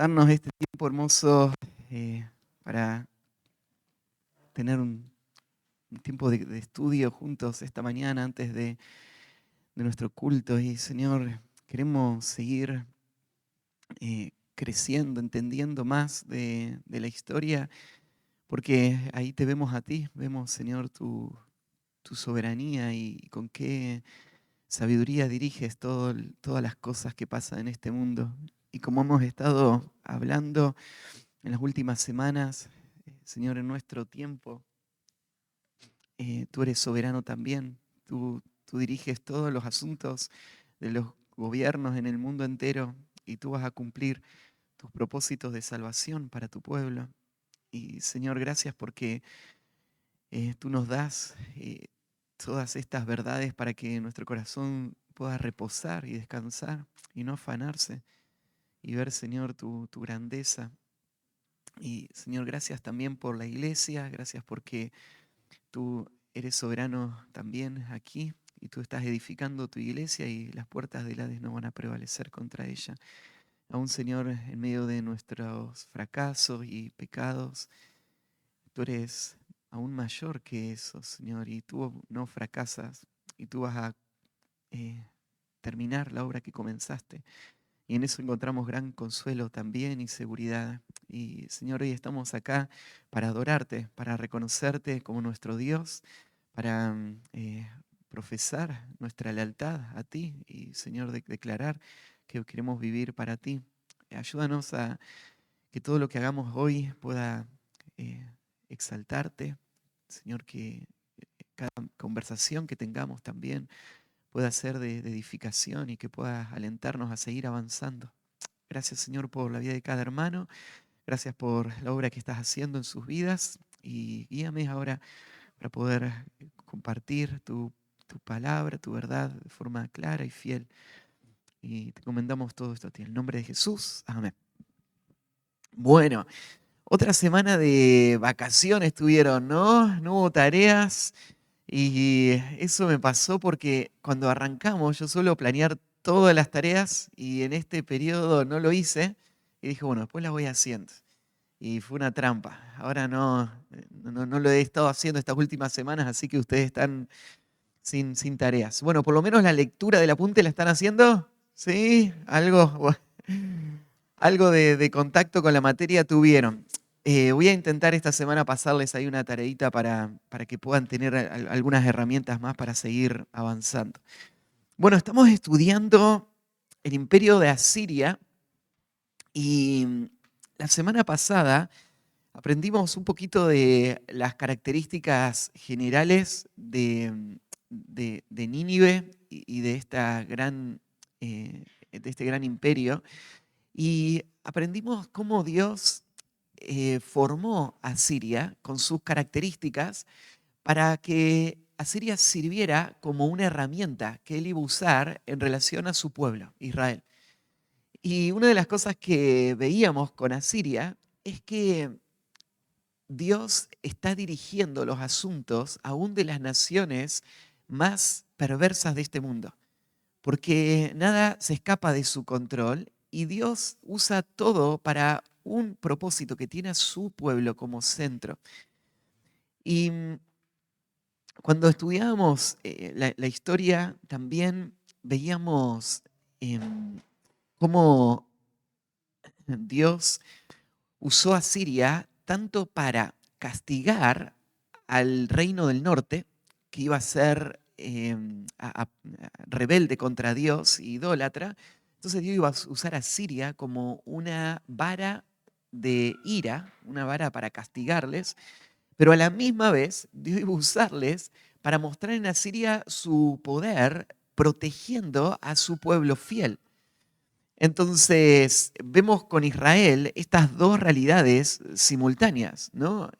darnos este tiempo hermoso para tener un tiempo de estudio juntos esta mañana antes de nuestro culto. Y Señor, queremos seguir creciendo, entendiendo más de la historia, porque ahí te vemos a ti, vemos, Señor, tu soberanía y con qué sabiduría diriges todas las cosas que pasan en este mundo. Y como hemos estado hablando en las últimas semanas, Señor, en nuestro tiempo, tú eres soberano también. Tú diriges todos los asuntos de los gobiernos en el mundo entero y tú vas a cumplir tus propósitos de salvación para tu pueblo. Y Señor, gracias porque tú nos das todas estas verdades para que nuestro corazón pueda reposar y descansar y no afanarse y ver, Señor, tu grandeza. Y Señor, gracias también por la iglesia, gracias porque tú eres soberano también aquí y tú estás edificando tu iglesia y las puertas del Hades no van a prevalecer contra ella. Aún, Señor, en medio de nuestros fracasos y pecados, tú eres aún mayor que eso, Señor, y tú no fracasas y tú vas a eh, terminar la obra que comenzaste. Y en eso encontramos gran consuelo también y seguridad. Y Señor, hoy estamos acá para adorarte, para reconocerte como nuestro Dios, para profesar nuestra lealtad a ti y Señor, declarar que queremos vivir para ti. Ayúdanos a que todo lo que hagamos hoy pueda eh, exaltarte. Señor, que cada conversación que tengamos también pueda ser de edificación y que pueda alentarnos a seguir avanzando. Gracias, Señor, por la vida de cada hermano. Gracias por la obra que estás haciendo en sus vidas. Y guíame ahora para poder compartir tu palabra, tu verdad de forma clara y fiel. Y te encomendamos todo esto a ti. En el nombre de Jesús. Amén. Bueno, otra semana de vacaciones tuvieron, ¿no? No hubo tareas. Y eso me pasó porque cuando arrancamos yo suelo planear todas las tareas y en este periodo no lo hice y dije, bueno, después las voy haciendo. Y fue una trampa. Ahora no lo he estado haciendo estas últimas semanas, así que ustedes están sin tareas. Bueno, por lo menos la lectura del apunte la están haciendo. ¿Sí? Algo de contacto con la materia tuvieron. Voy a intentar esta semana pasarles ahí una tareita para que puedan tener algunas herramientas más para seguir avanzando. Bueno, estamos estudiando el imperio de Asiria y la semana pasada aprendimos un poquito de las características generales de Nínive y de este gran imperio. Y aprendimos cómo Dios formó a Siria con sus características para que Asiria sirviera como una herramienta que él iba a usar en relación a su pueblo, Israel. Y una de las cosas que veíamos con Asiria es que Dios está dirigiendo los asuntos aún de las naciones más perversas de este mundo, porque nada se escapa de su control y Dios usa todo para un propósito que tiene a su pueblo como centro. Y cuando estudiábamos la historia, también veíamos cómo Dios usó a Siria tanto para castigar al reino del norte, que iba a ser rebelde contra Dios, idólatra. Entonces Dios iba a usar a Siria como una vara de ira, una vara para castigarles, pero a la misma vez Dios iba a usarles para mostrar en Asiria su poder protegiendo a su pueblo fiel. Entonces, vemos con Israel estas dos realidades simultáneas, ¿no?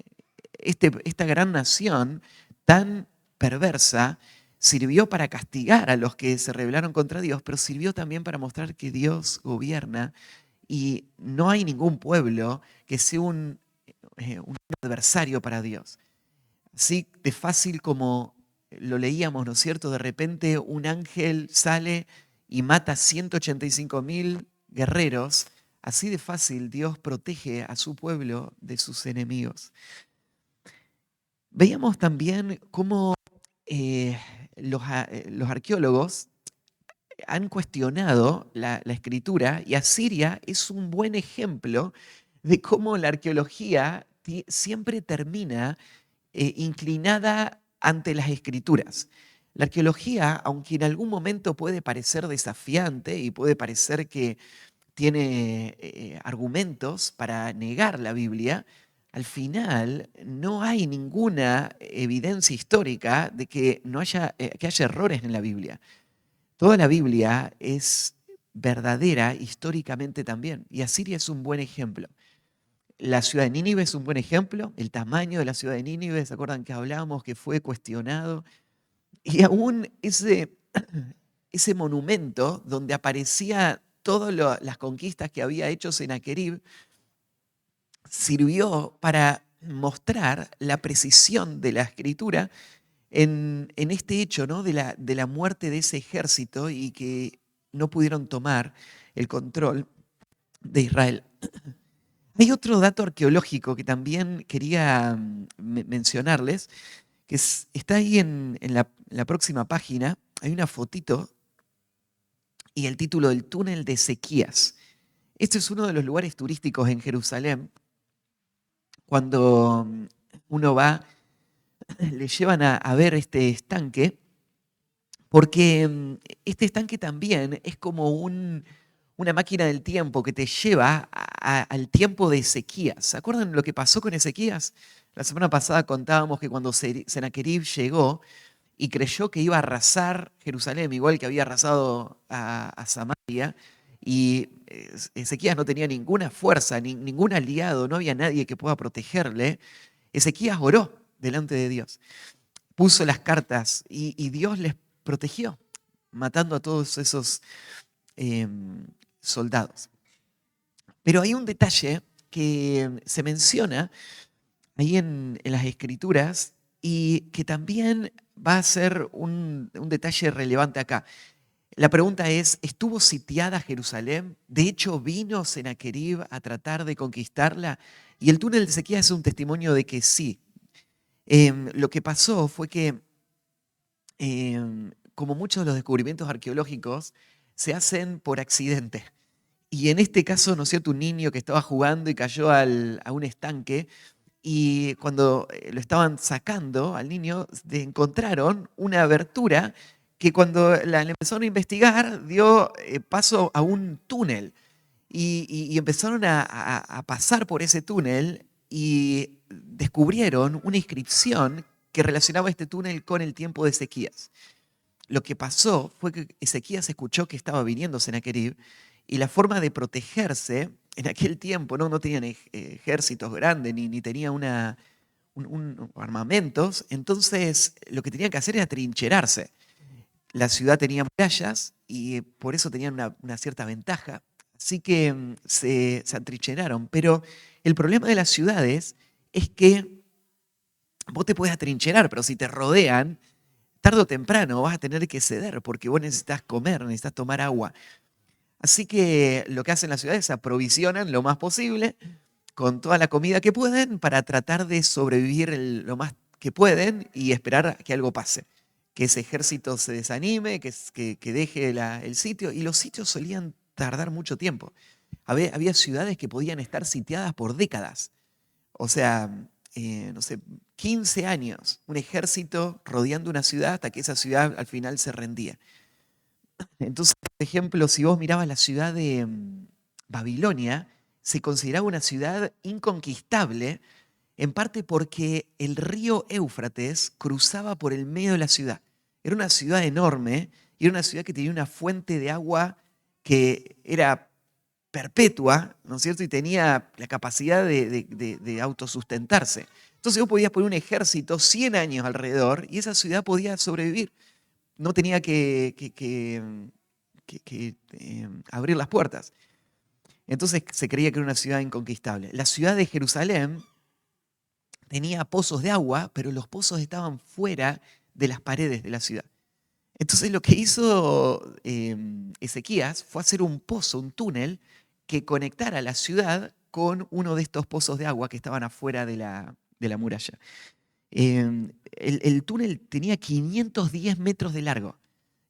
Esta gran nación tan perversa sirvió para castigar a los que se rebelaron contra Dios, pero sirvió también para mostrar que Dios gobierna y no hay ningún pueblo que sea un adversario para Dios. Así de fácil como lo leíamos, ¿no es cierto? De repente un ángel sale y mata 185.000 guerreros. Así de fácil Dios protege a su pueblo de sus enemigos. Veíamos también cómo eh, los arqueólogos han cuestionado la escritura y Asiria es un buen ejemplo de cómo la arqueología siempre termina inclinada ante las escrituras. La arqueología, aunque en algún momento puede parecer desafiante y puede parecer que tiene argumentos para negar la Biblia, al final no hay ninguna evidencia histórica de que, no haya, que haya errores en la Biblia. Toda la Biblia es verdadera históricamente también, y Asiria es un buen ejemplo. La ciudad de Nínive es un buen ejemplo, el tamaño de la ciudad de Nínive, ¿se acuerdan que hablábamos que fue cuestionado? Y aún ese monumento donde aparecía todas las conquistas que había hecho Sennacherib sirvió para mostrar la precisión de la escritura en este hecho, ¿no? De la muerte de ese ejército y que no pudieron tomar el control de Israel. Hay otro dato arqueológico que también quería mencionarles, que está ahí en la próxima página. Hay una fotito y el título del túnel de Ezequías. Este es uno de los lugares turísticos en Jerusalén. Cuando uno va, le llevan a ver este estanque, porque este estanque también es como una máquina del tiempo que te lleva al tiempo de Ezequías. ¿Se acuerdan lo que pasó con Ezequías? La semana pasada contábamos que cuando Sennacherib llegó y creyó que iba a arrasar Jerusalén, igual que había arrasado a Samaria, y Ezequías no tenía ninguna fuerza, ningún aliado, no había nadie que pueda protegerle, Ezequías oró delante de Dios, puso las cartas y Dios les protegió, matando a todos esos soldados. Pero hay un detalle que se menciona ahí en las escrituras y que también va a ser un detalle relevante acá. La pregunta es, ¿estuvo sitiada Jerusalén? De hecho, ¿vino Sennacherib a tratar de conquistarla? Y el túnel de Ezequías es un testimonio de que sí. Lo que pasó fue que, como muchos de los descubrimientos arqueológicos, se hacen por accidente. Y en este caso, ¿no es cierto?, un niño que estaba jugando y cayó a un estanque y cuando lo estaban sacando al niño, encontraron una abertura que cuando la empezaron a investigar dio paso a un túnel y empezaron a pasar por ese túnel y descubrieron una inscripción que relacionaba este túnel con el tiempo de Ezequías. Lo que pasó fue que Ezequías escuchó que estaba viniendo Sennacherib y la forma de protegerse en aquel tiempo no tenían ejércitos grandes ni tenía armamentos, entonces lo que tenían que hacer era trincherarse. La ciudad tenía murallas y por eso tenían una cierta ventaja, así que se atrincheraron. Pero el problema de las ciudades es que vos te puedes atrincherar, pero si te rodean, tarde o temprano vas a tener que ceder porque vos necesitas comer, necesitas tomar agua. Así que lo que hacen las ciudades es aprovisionan lo más posible con toda la comida que pueden para tratar de sobrevivir lo más que pueden y esperar a que algo pase. Que ese ejército se desanime, que deje el sitio. Y los sitios solían tardar mucho tiempo. Había ciudades que podían estar sitiadas por décadas. O sea, no sé, 15 años, un ejército rodeando una ciudad hasta que esa ciudad al final se rendía. Entonces, por ejemplo, si vos mirabas la ciudad de Babilonia, se consideraba una ciudad inconquistable, en parte porque el río Éufrates cruzaba por el medio de la ciudad. Era una ciudad enorme y era una ciudad que tenía una fuente de agua que era perpetua, ¿no es cierto? Y tenía la capacidad de autosustentarse. Entonces vos podías poner un ejército 100 años alrededor y esa ciudad podía sobrevivir. No tenía que abrir las puertas. Entonces se creía que era una ciudad inconquistable. La ciudad de Jerusalén tenía pozos de agua, pero los pozos estaban fuera de las paredes de la ciudad. Entonces lo que hizo Ezequías fue hacer un pozo, un túnel, que conectara la ciudad con uno de estos pozos de agua que estaban afuera de la muralla. El túnel tenía 510 metros de largo.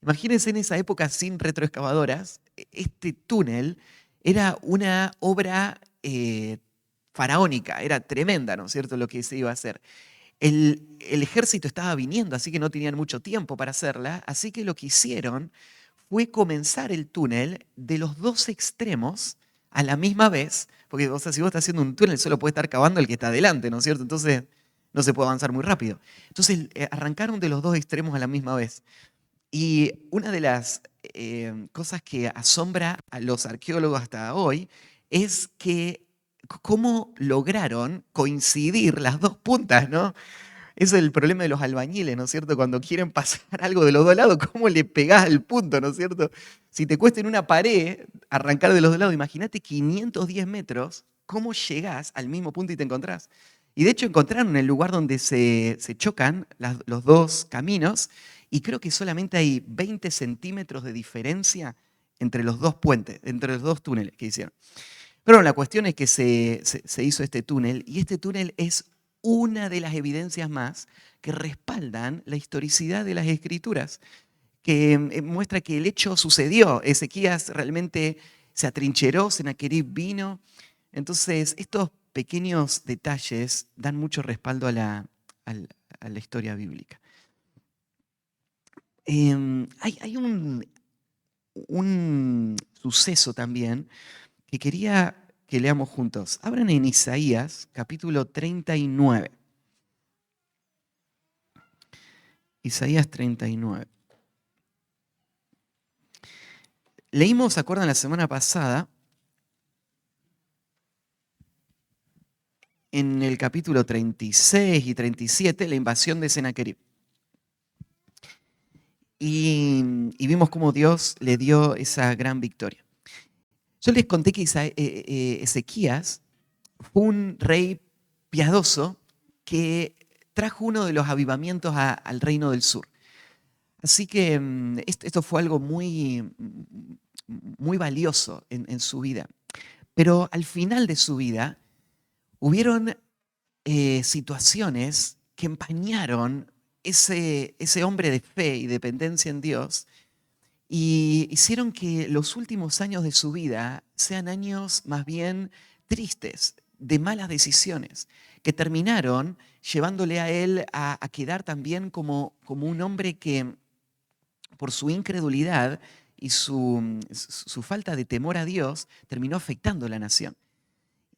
Imagínense en esa época sin retroexcavadoras, este túnel era una obra faraónica, era tremenda, ¿no es cierto?, lo que se iba a hacer. El ejército estaba viniendo, así que no tenían mucho tiempo para hacerla, así que lo que hicieron fue comenzar el túnel de los dos extremos a la misma vez, porque o sea, si vos estás haciendo un túnel solo puede estar cavando el que está adelante, ¿no es cierto? Entonces no se puede avanzar muy rápido. Entonces arrancaron de los dos extremos a la misma vez. Y una de las cosas que asombra a los arqueólogos hasta hoy es que cómo lograron coincidir las dos puntas, ¿no? Ese es el problema de los albañiles, ¿no es cierto? Cuando quieren pasar algo de los dos lados, ¿cómo le pegás al punto, ¿no es cierto? Si te cuesta en una pared arrancar de los dos lados, imagínate 510 metros, ¿cómo llegás al mismo punto y te encontrás? Y de hecho encontraron el lugar donde se chocan los dos caminos y creo que solamente hay 20 centímetros de diferencia entre los dos puentes, entre los dos túneles que hicieron. Pero la cuestión es que se hizo este túnel y este túnel es una de las evidencias más que respaldan la historicidad de las escrituras, que muestra que el hecho sucedió. Ezequías realmente se atrincheró, Sennacherib vino. Entonces, estos pequeños detalles dan mucho respaldo a la historia bíblica. Hay un suceso también que quería que leamos juntos. Abran en Isaías, capítulo 39. Isaías 39. Leímos, ¿se acuerdan la semana pasada? En el capítulo 36 y 37, la invasión de Sennacherib. Y vimos cómo Dios le dio esa gran victoria. Yo les conté que Ezequías fue un rey piadoso que trajo uno de los avivamientos al reino del sur. Así que esto fue algo muy, muy valioso en su vida. Pero al final de su vida hubieron situaciones que empañaron ese hombre de fe y dependencia en Dios y hicieron que los últimos años de su vida sean años más bien tristes, de malas decisiones, que terminaron llevándole a él a quedar también como un hombre que por su incredulidad y su falta de temor a Dios terminó afectando a la nación.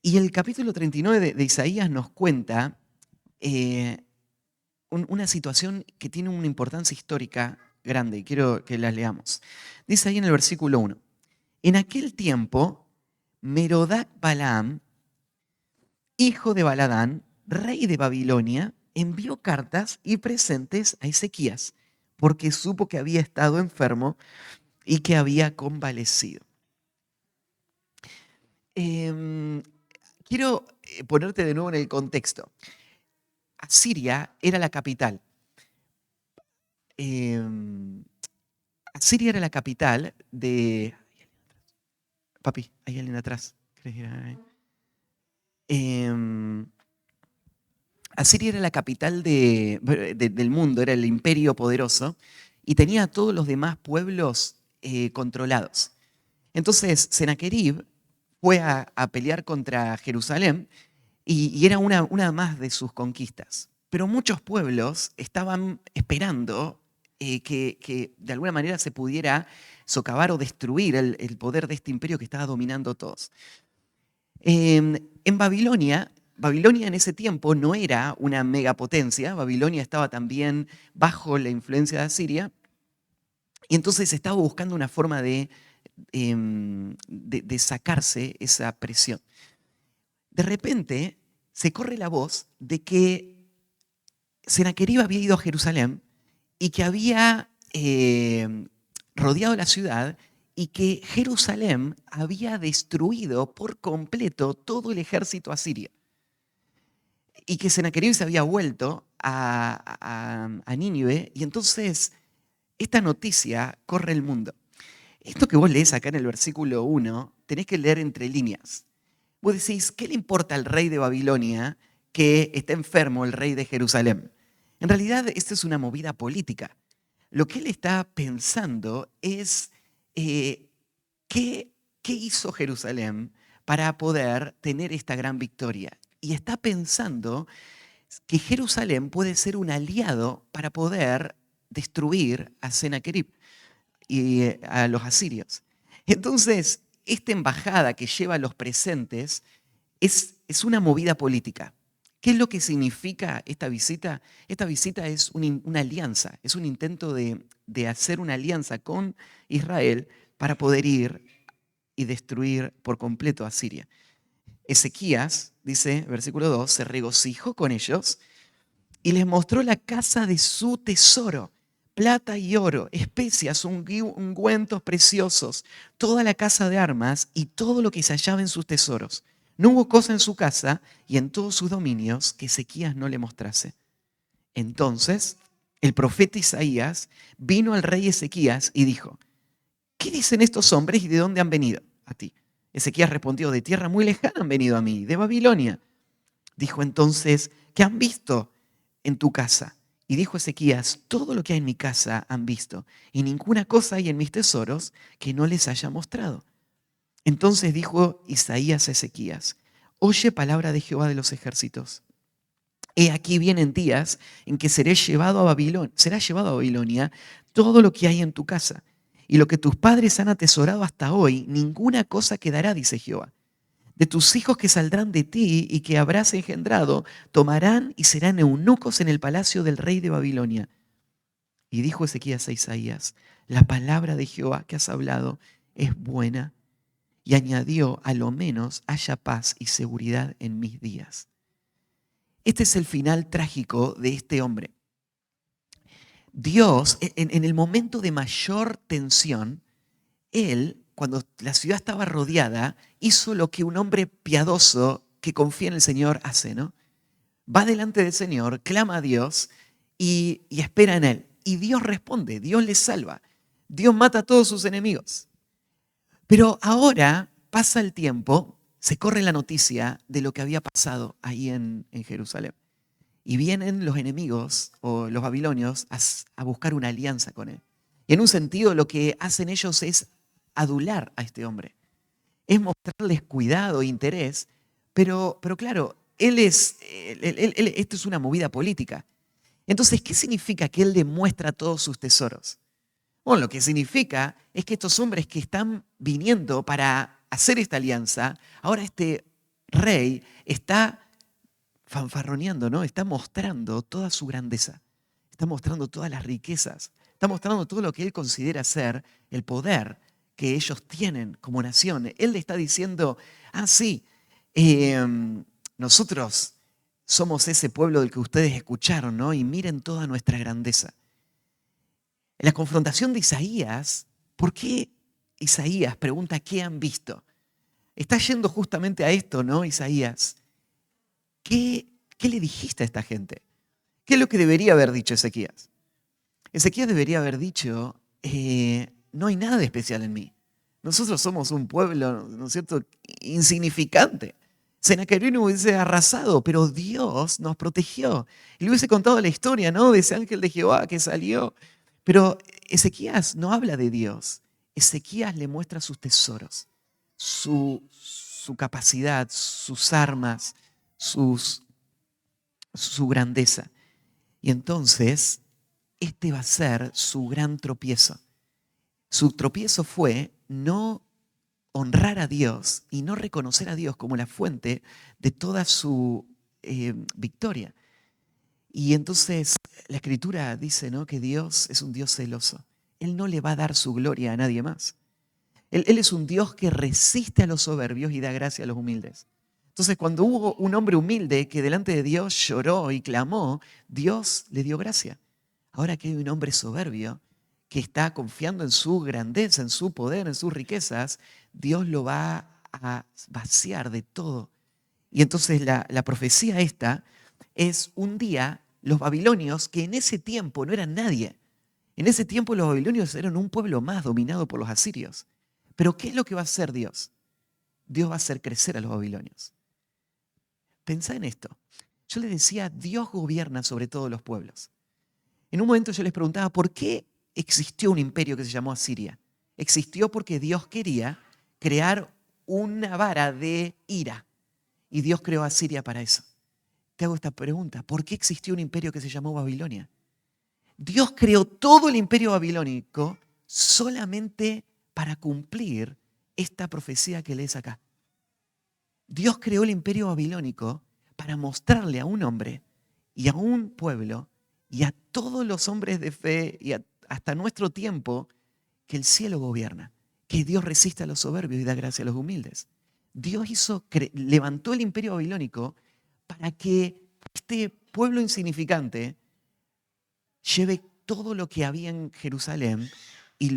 Y el capítulo 39 de Isaías nos cuenta una situación que tiene una importancia histórica grande y quiero que la leamos. Dice ahí en el versículo 1, en aquel tiempo, Merodac Balaam, hijo de Baladán, rey de Babilonia, envió cartas y presentes a Ezequías, porque supo que había estado enfermo y que había convalecido. Quiero ponerte de nuevo en el contexto. Asiria era la capital. Asiria era la capital de... Papi, hay alguien atrás. ¿Querés ir a ver? Asiria era la capital del mundo, era el imperio poderoso y tenía a todos los demás pueblos controlados. Entonces, Sennacherib fue a pelear contra Jerusalén y era una más de sus conquistas. Pero muchos pueblos estaban esperando que de alguna manera se pudiera socavar o destruir el poder de este imperio que estaba dominando a todos. En Babilonia en ese tiempo no era una megapotencia, Babilonia estaba también bajo la influencia de Asiria, y entonces estaba buscando una forma de sacarse esa presión. De repente se corre la voz de que Sennacherib había ido a Jerusalén y que había rodeado la ciudad y que Jerusalén había destruido por completo todo el ejército asirio. Y que Sennacherib se había vuelto a Nínive y entonces esta noticia corre el mundo. Esto que vos lees acá en el versículo 1, tenés que leer entre líneas. Vos decís, ¿qué le importa al rey de Babilonia que está enfermo el rey de Jerusalén? En realidad, esta es una movida política. Lo que él está pensando es eh, ¿qué, qué hizo Jerusalén para poder tener esta gran victoria? Y está pensando que Jerusalén puede ser un aliado para poder destruir a Sennacherib y a los asirios. Entonces, esta embajada que lleva los presentes es una movida política. ¿Qué es lo que significa esta visita? Esta visita es una alianza, es un intento de hacer una alianza con Israel para poder ir y destruir por completo a Siria. Ezequías, dice, versículo 2, se regocijó con ellos y les mostró la casa de su tesoro, plata y oro, especias, ungüentos preciosos, toda la casa de armas y todo lo que se hallaba en sus tesoros. No hubo cosa en su casa y en todos sus dominios que Ezequías no le mostrase. Entonces el profeta Isaías vino al rey Ezequías y dijo, ¿qué dicen estos hombres y de dónde han venido a ti? Ezequías respondió, de tierra muy lejana han venido a mí, de Babilonia. Dijo entonces, ¿qué han visto en tu casa? Y dijo Ezequías, todo lo que hay en mi casa han visto, y ninguna cosa hay en mis tesoros que no les haya mostrado. Entonces dijo Isaías a Ezequías, oye palabra de Jehová de los ejércitos. He aquí vienen días en que será llevado a Babilonia todo lo que hay en tu casa, y lo que tus padres han atesorado hasta hoy, ninguna cosa quedará, dice Jehová. De tus hijos que saldrán de ti y que habrás engendrado, tomarán y serán eunucos en el palacio del rey de Babilonia. Y dijo Ezequías a Isaías, la palabra de Jehová que has hablado es buena. Y añadió, a lo menos haya paz y seguridad en mis días. Este es el final trágico de este hombre. Dios, en el momento de mayor tensión, él, cuando la ciudad estaba rodeada, hizo lo que un hombre piadoso que confía en el Señor hace, ¿no? Va delante del Señor, clama a Dios y espera en Él. Y Dios responde, Dios le salva. Dios mata a todos sus enemigos. Pero ahora pasa el tiempo, se corre la noticia de lo que había pasado ahí en Jerusalén. Y vienen los enemigos o los babilonios a buscar una alianza con Él. Y en un sentido lo que hacen ellos es adular a este hombre, es mostrarles cuidado e interés, pero claro, esto es una movida política. Entonces, ¿qué significa que él demuestra todos sus tesoros? Bueno, lo que significa es que estos hombres que están viniendo para hacer esta alianza, ahora este rey está fanfarroneando, ¿no? Está mostrando toda su grandeza, está mostrando todas las riquezas, está mostrando todo lo que él considera ser el poder que ellos tienen como nación. Él le está diciendo, sí, eh, nosotros somos ese pueblo del que ustedes escucharon, ¿no? Y miren toda nuestra grandeza. En la confrontación de Isaías, ¿por qué Isaías pregunta qué han visto? Está yendo justamente a esto, ¿no, Isaías? ¿Qué le dijiste a esta gente? ¿Qué es lo que debería haber dicho Ezequías? Ezequías debería haber dicho, no hay nada de especial en mí. Nosotros somos un pueblo, ¿no es cierto?, insignificante. Sennacherib hubiese arrasado, pero Dios nos protegió. Y le hubiese contado la historia, ¿no?, de ese ángel de Jehová que salió. Pero Ezequías no habla de Dios. Ezequías le muestra sus tesoros, su capacidad, sus armas, su grandeza. Y entonces, este va a ser su gran tropiezo. Su tropiezo fue no honrar a Dios y no reconocer a Dios como la fuente de toda su victoria. Y entonces la Escritura dice, ¿no?, que Dios es un Dios celoso. Él no le va a dar su gloria a nadie más. Él es un Dios que resiste a los soberbios y da gracia a los humildes. Entonces, cuando hubo un hombre humilde que delante de Dios lloró y clamó, Dios le dio gracia. Ahora que hay un hombre soberbio que está confiando en su grandeza, en su poder, en sus riquezas, Dios lo va a vaciar de todo. Y entonces la profecía esta es un día los babilonios, que en ese tiempo no eran nadie, En ese tiempo los babilonios eran un pueblo más dominado por los asirios. Pero ¿qué es lo que va a hacer Dios? Dios va a hacer crecer a los babilonios. Pensá en esto. Yo les decía, Dios gobierna sobre todos los pueblos. En un momento yo les preguntaba, ¿por qué existió un imperio que se llamó Asiria? Existió porque Dios quería crear una vara de ira. Y Dios creó a Asiria para eso. Te hago esta pregunta, ¿por qué existió un imperio que se llamó Babilonia? Dios creó todo el imperio babilónico solamente para cumplir esta profecía que lees acá. Dios creó el imperio babilónico para mostrarle a un hombre y a un pueblo y a todos los hombres de fe y hasta nuestro tiempo que el cielo gobierna, que Dios resiste a los soberbios y da gracia a los humildes. Dios levantó el imperio babilónico para que este pueblo insignificante lleve todo lo que había en Jerusalén y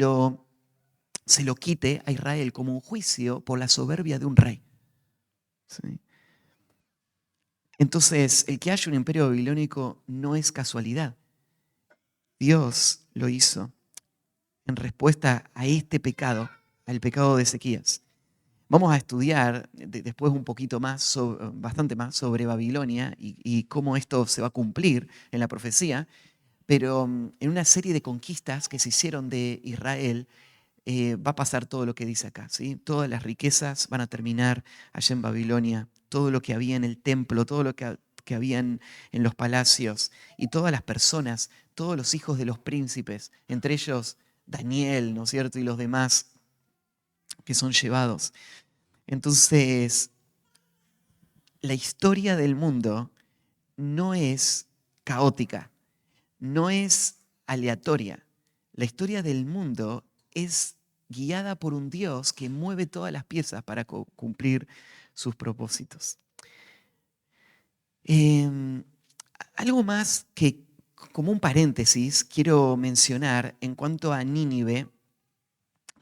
se lo quite a Israel como un juicio por la soberbia de un rey. ¿Sí? Entonces, el que haya un imperio babilónico no es casualidad. Dios lo hizo en respuesta a este pecado, al pecado de Ezequías. Vamos a estudiar después un poquito más, bastante más sobre Babilonia y cómo esto se va a cumplir en la profecía, pero en una serie de conquistas que se hicieron de Israel, va a pasar todo lo que dice acá, ¿sí? Todas las riquezas van a terminar allá en Babilonia, todo lo que había en el templo, todo lo que había en los palacios y todas las personas, todos los hijos de los príncipes, entre ellos Daniel, ¿no es cierto? Y los demás que son llevados. Entonces, la historia del mundo no es caótica, no es aleatoria. La historia del mundo es guiada por un Dios que mueve todas las piezas para cumplir sus propósitos. Eh, Algo más que, como un paréntesis, quiero mencionar en cuanto a Nínive,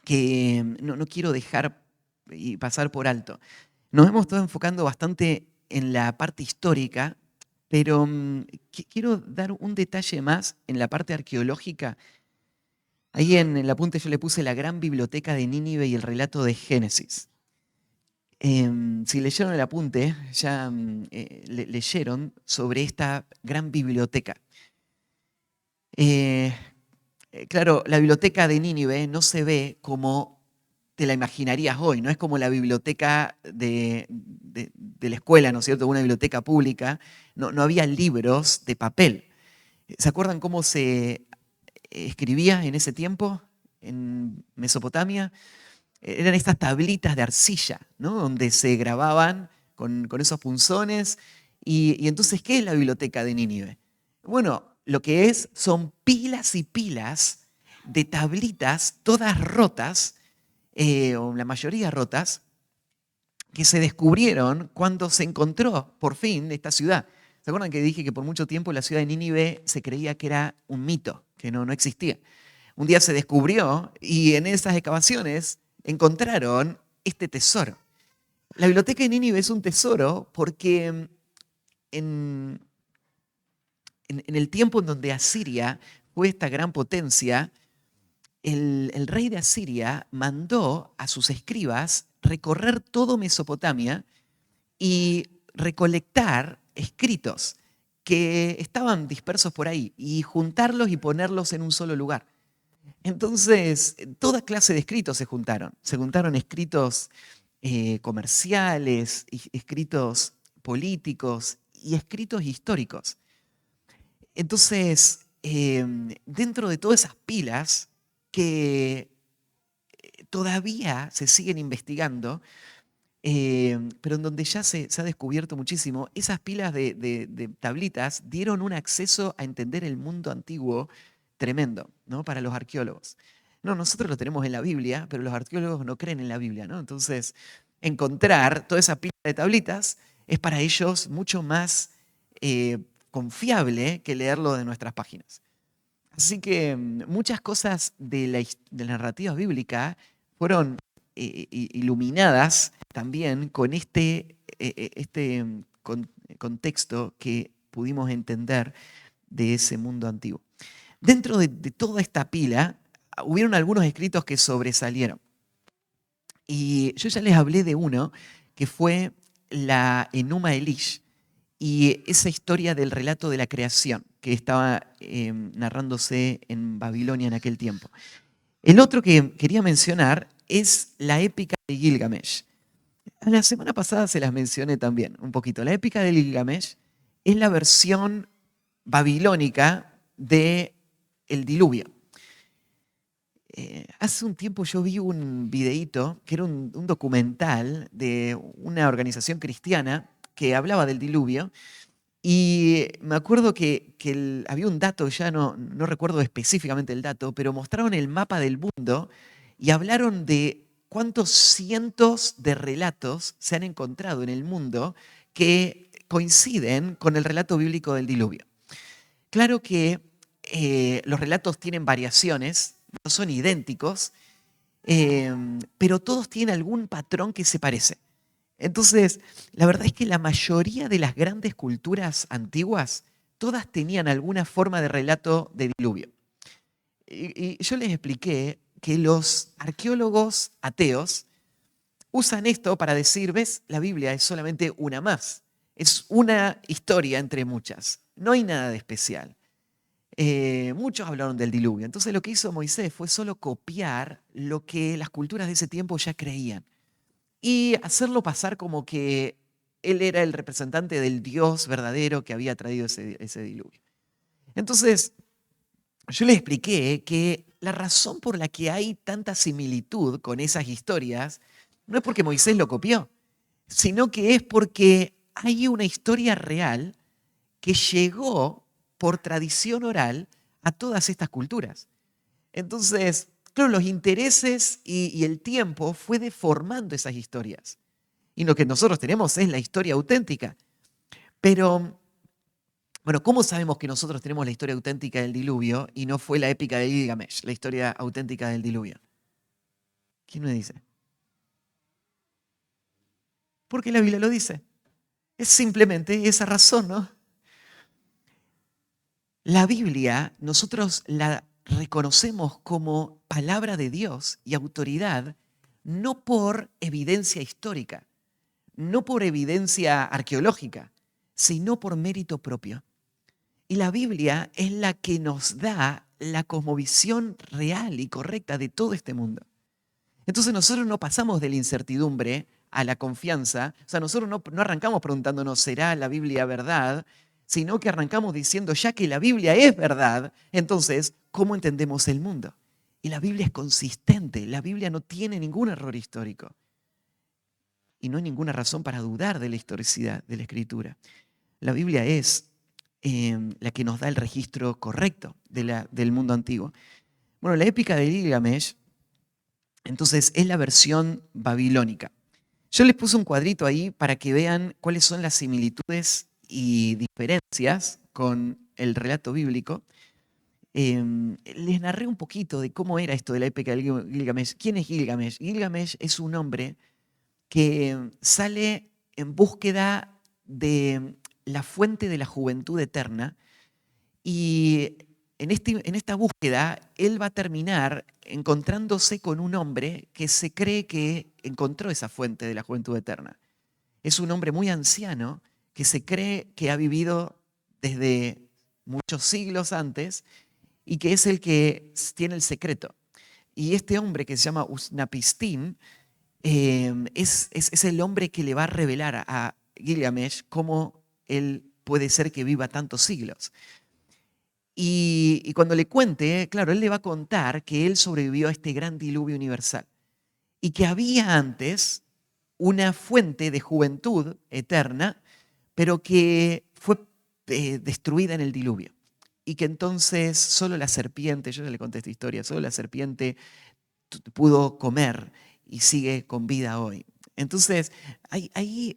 que no quiero dejar y pasar por alto. Nos hemos estado enfocando bastante en la parte histórica, pero quiero dar un detalle más en la parte arqueológica. Ahí en el apunte yo le puse la gran biblioteca de Nínive y el relato de Génesis. Si leyeron el apunte, ya leyeron sobre esta gran biblioteca. Eh, claro, la biblioteca de Nínive no se ve como te la imaginarías hoy, no es como la biblioteca de la escuela, ¿no es cierto? Una biblioteca pública, no había libros de papel. ¿Se acuerdan cómo se escribía en ese tiempo en Mesopotamia? Eran estas tablitas de arcilla, ¿no? Donde se grababan con esos punzones. Y entonces, ¿qué es la biblioteca de Nínive? Bueno, lo que es son pilas y pilas de tablitas, todas rotas, o la mayoría rotas, que se descubrieron cuando se encontró por fin esta ciudad. ¿Se acuerdan que dije que por mucho tiempo la ciudad de Nínive se creía que era un mito, que no existía? Un día se descubrió y en esas excavaciones encontraron este tesoro. La biblioteca de Nínive es un tesoro porque en, en el tiempo en donde Asiria fue esta gran potencia, el rey de Asiria mandó a sus escribas recorrer todo Mesopotamia y recolectar escritos que estaban dispersos por ahí y juntarlos y ponerlos en un solo lugar. Entonces, toda clase de escritos se juntaron. Se juntaron escritos comerciales, escritos políticos y escritos históricos. Entonces, dentro de todas esas pilas que todavía se siguen investigando, pero en donde ya se ha descubierto muchísimo, esas pilas de tablitas dieron un acceso a entender el mundo antiguo tremendo, ¿no? Para los arqueólogos. No, nosotros lo tenemos en la Biblia, pero los arqueólogos no creen en la Biblia, ¿no? Entonces, encontrar toda esa pila de tablitas es para ellos mucho más confiable que leerlo de nuestras páginas. Así que muchas cosas de la narrativa bíblica fueron iluminadas también con este contexto que pudimos entender de ese mundo antiguo. Dentro de toda esta pila, hubieron algunos escritos que sobresalieron. Y yo ya les hablé de uno que fue la Enuma Elish y esa historia del relato de la creación que estaba narrándose en Babilonia en aquel tiempo. El otro que quería mencionar es la épica de Gilgamesh. La semana pasada se las mencioné también un poquito. La épica de Gilgamesh es la versión babilónica de el diluvio. Hace un tiempo yo vi un videíto que era un documental de una organización cristiana que hablaba del diluvio y me acuerdo que había un dato, ya no recuerdo específicamente el dato, pero mostraron el mapa del mundo y hablaron de cuántos cientos de relatos se han encontrado en el mundo que coinciden con el relato bíblico del diluvio. Claro que los relatos tienen variaciones, no son idénticos, pero todos tienen algún patrón que se parece. Entonces, la verdad es que la mayoría de las grandes culturas antiguas, todas tenían alguna forma de relato de diluvio. Y yo les expliqué que los arqueólogos ateos usan esto para decir, ves, la Biblia es solamente una más. Es una historia entre muchas. No hay nada de especial. Muchos hablaron del diluvio. Entonces lo que hizo Moisés fue solo copiar lo que las culturas de ese tiempo ya creían y hacerlo pasar como que él era el representante del Dios verdadero que había traído ese diluvio. Entonces, yo le expliqué que la razón por la que hay tanta similitud con esas historias no es porque Moisés lo copió, sino que es porque hay una historia real que llegó por tradición oral a todas estas culturas. Entonces, claro, los intereses y el tiempo fue deformando esas historias. Y lo que nosotros tenemos es la historia auténtica. Pero, bueno, ¿cómo sabemos que nosotros tenemos la historia auténtica del diluvio y no fue la épica de Gilgamesh, la historia auténtica del diluvio? ¿Quién me dice? Porque la Biblia lo dice. Es simplemente esa razón, ¿no? La Biblia nosotros la reconocemos como palabra de Dios y autoridad no por evidencia histórica, no por evidencia arqueológica, sino por mérito propio. Y la Biblia es la que nos da la cosmovisión real y correcta de todo este mundo. Entonces nosotros no pasamos de la incertidumbre a la confianza, o sea, nosotros no arrancamos preguntándonos, ¿será la Biblia verdad? Sino que arrancamos diciendo, ya que la Biblia es verdad, entonces, ¿cómo entendemos el mundo? Y la Biblia es consistente, la Biblia no tiene ningún error histórico. Y no hay ninguna razón para dudar de la historicidad de la Escritura. La Biblia es la que nos da el registro correcto del mundo antiguo. Bueno, la épica de Gilgamesh, entonces, es la versión babilónica. Yo les puse un cuadrito ahí para que vean cuáles son las similitudes y diferencias con el relato bíblico. Les narré un poquito de cómo era esto de la épica de Gilgamesh. ¿Quién es Gilgamesh? Gilgamesh es un hombre que sale en búsqueda de la fuente de la juventud eterna y en esta búsqueda él va a terminar encontrándose con un hombre que se cree que encontró esa fuente de la juventud eterna. Es un hombre muy anciano que se cree que ha vivido desde muchos siglos antes y que es el que tiene el secreto. Y este hombre que se llama Usnapistim es el hombre que le va a revelar a Gilgamesh cómo él puede ser que viva tantos siglos. Y cuando le cuente, claro, él le va a contar que él sobrevivió a este gran diluvio universal y que había antes una fuente de juventud eterna, pero que fue destruida en el diluvio. Y que entonces solo la serpiente, yo ya le conté esta historia, solo la serpiente pudo comer y sigue con vida hoy. Entonces, ahí